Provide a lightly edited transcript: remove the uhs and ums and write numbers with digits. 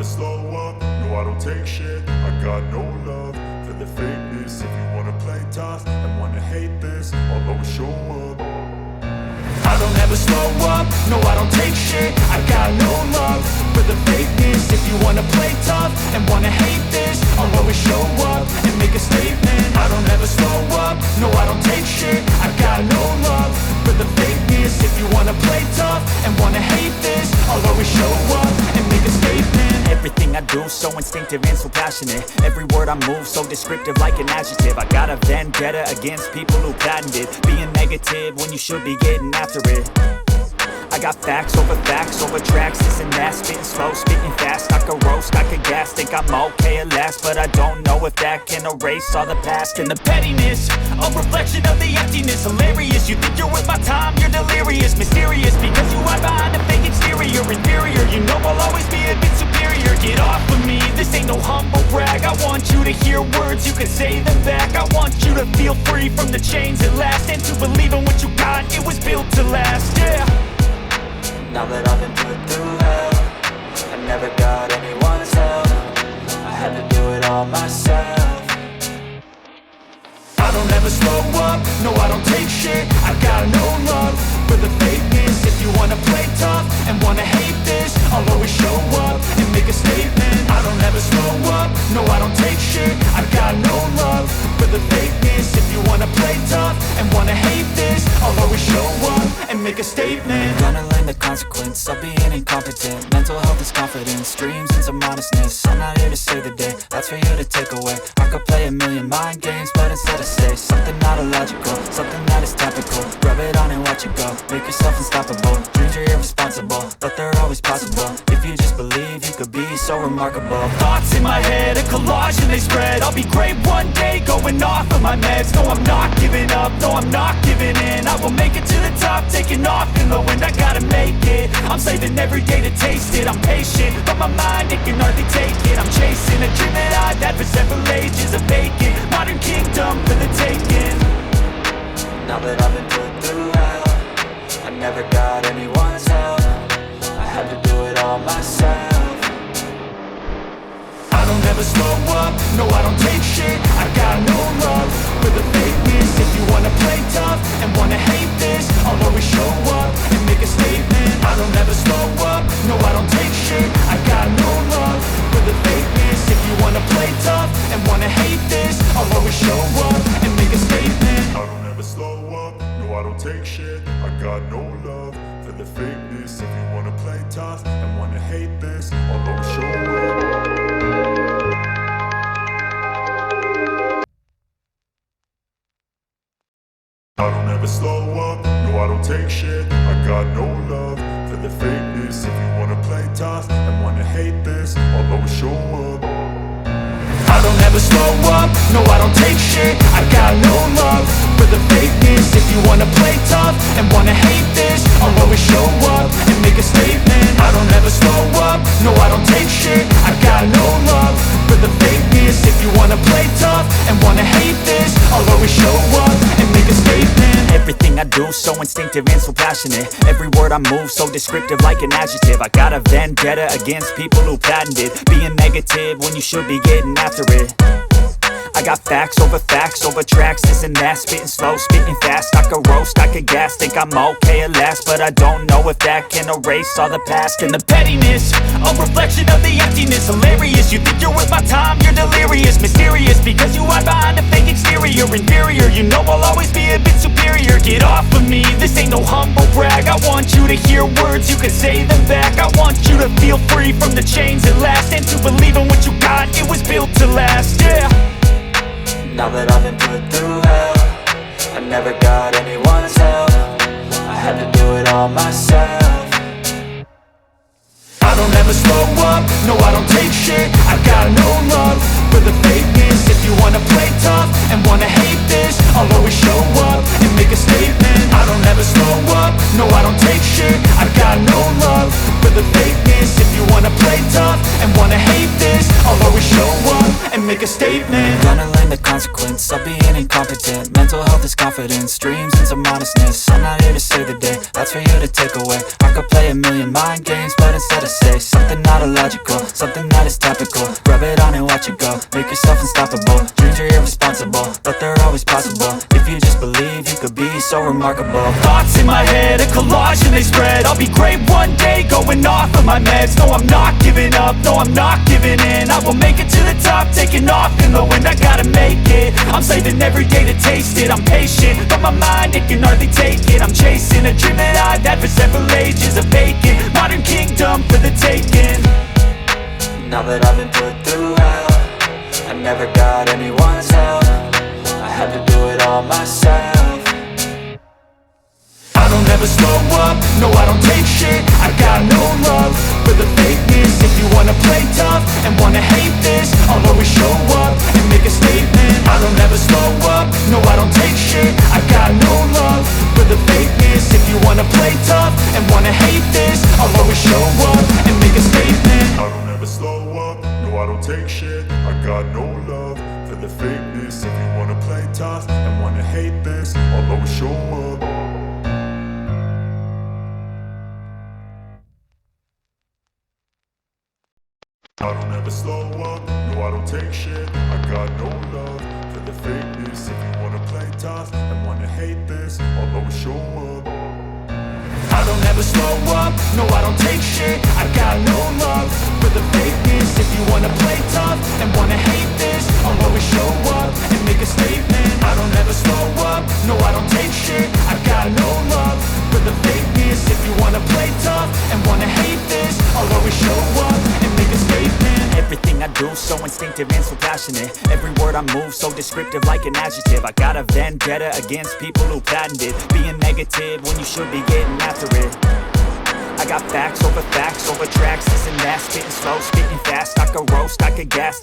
slow up, no I don't take shit. I got no love for the fakeness. If you wanna play tough and wanna hate this, I'll always show up. I don't ever slow up, no I don't take shit. I got no love for the fakeness. If you wanna play tough and wanna hate this, I'll always show up and make a statement. I don't ever slow up, no I don't take shit. I got no love for the fakeness. If you wanna play tough and wanna hate this, I'll always show up and make a statement. Everything I do so instinctive and so passionate. Every word I move so descriptive like an adjective. I got a vendetta against people who patented being negative when you should be getting after it. I got facts over tracks, this and that. Spitting slow, speaking fast, I could roast, I could gas. Think I'm okay at last, but I don't know if that can erase all the past. And the pettiness, a reflection of the emptiness. Hilarious, you think you're worth my time, you're delirious. Mysterious, because you hide behind a fake exterior. Inferior, you know I'll always be a bit superior. Get off of me, this ain't no humble brag. I want you to hear words, you can say them back. I want you to feel free from the chains at last, and to believe in what you got, it was built to last, yeah. Now that I've been put through hell, I never got anyone's help. I had to do it all myself. I don't ever slow up, no I don't take shit. I got no love for the fakeness. If you wanna play tough and wanna hate this, I'll always show up and make a statement. I don't ever slow up, no I don't take shit. I got no love for the fakeness. If you wanna play tough and wanna hate this, I'll always show up and make a statement. Gonna learn the consequence of being incompetent. Mental health is confidence, dreams and some modestness. I'm not here to save the day, that's for you to take away. I could play a million mind games, but instead I say something not illogical, something that is topical. Rub it on and watch it go, make yourself unstoppable. Dreams are irresponsible, but they're always possible. If you just believe, you could be so remarkable. Thoughts in my head, a collage and they spread. I'll be great one day, going off of my meds. No, I'm not giving up, no, I'm not giving in. I will make it to the top, taking off in the wind. I gotta make it, I'm saving every day to taste it. I'm patient, but my mind, it can hardly take it. I'm chasing a dream that I've had for several ages. A vacant, modern kingdom for the taking. Now that I've been put through hell, I never got anyone's help. I had to do it all myself. I don't ever slow up, no I don't take shit. I got no love for the fakeness. If you wanna play tough and wanna hate this, I'll always show up and make a statement. I don't ever slow up, no I don't take shit. I got no love for the fakeness. If you wanna play tough and wanna hate this, I'll always show up and make a statement. I don't ever slow up, no I don't take shit. I got no love for the fakeness. If you wanna play tough and wanna hate this, I'll always show up. I don't ever slow up, no I don't take shit. I got no love for the fakeness. If you wanna play tough and wanna hate this, I'll always show up. I don't ever slow up, no I don't take shit. I got no love for the fakeness. If you wanna play tough and wanna hate this, I'll always show up and make a statement. I don't ever slow up, no I don't take shit. I got no love for the fakeness. If you wanna play tough and wanna hate this, I'll always show up and make a statement. Everything I do so instinctive and so passionate. Every word I move so descriptive like an adjective. I got a vendetta against people who patented being negative when you should be getting after it. I got facts over tracks, this and that. Spitting slow, speaking fast, I could roast, I could gas. Think I'm okay at last, but I don't know if that can erase all the past. And the pettiness, a reflection of the emptiness. Hilarious, you think you're worth my time, you're delirious. Mysterious, because you hide behind a fake exterior. Inferior, you know I'll always be a bit superior. Get off of me, this ain't no humble brag. I want you to hear words, you can say them back. I want you to feel free from the chains at last, and to believe in what you got, it was built to last, yeah. Now that I've been put through hell, I never got anyone's help. I had to do it all myself. I don't ever slow up, no I don't take shit. I got no love for the fakeness. If you wanna play tough and wanna hate this, I'll always show up and make a statement. I don't ever slow up, no I don't take shit. I got no love for the fakeness. If you wanna play tough and wanna hate this, I'll always show up and and make a statement. Gonna learn the consequence of being incompetent. Mental health is confidence, dreams and some honestness. I'm not here to save the day, that's for you to take away. I could play a million mind games, but instead I say something not illogical, something that is topical. Rub it on and watch it go, make yourself unstoppable. Dreams are irresponsible, but they're always possible. If you just believe, you could be so remarkable. Thoughts in my head, a collage and they spread. I'll be great one day, going off of my meds. No, I'm not giving up, no, I'm not giving in. I will make it to the top, taking off in the wind. I gotta make it, I'm saving every day to taste it. I'm patient, but my mind, it can hardly take it. I'm chasing a dream that I've had for several ages. A vacant, modern kingdom for the taking. Now that I've been put through hell, I never got anyone's help. I had to do it all myself. I don't ever slow up, no I don't take shit. I got no love for the fakeness. If you wanna play tough and wanna hate this, I'll always show up and make a statement. I don't ever slow up, no I don't take shit. I got no love for the fakeness. If you wanna play tough and wanna hate this, I'll always show up and make a statement. I don't ever slow up, no I don't take shit. I got no love for the fakeness. If you wanna play tough and wanna hate this, I'll always show up. I don't ever slow up, no I don't take shit. I got no love for the fakeness. If you wanna play tough and wanna hate this, I'll always show up. I don't ever slow up, no I don't take shit. I got no love for the fakeness. If you wanna play tough and wanna hate this, I'll always show up and make a statement. I don't ever slow up, no I don't take shit. I got no love for the fakeness. If you wanna play tough and wanna hate this, I'll always show up and make a statement. Everything I do so instinctive and so passionate. Every word I move so descriptive like an adjective. I got a vendetta against people who patented being negative when you should be getting after it. I got facts over tracks, this and that. Spitting slow, spitting fast, I could roast, I could gas.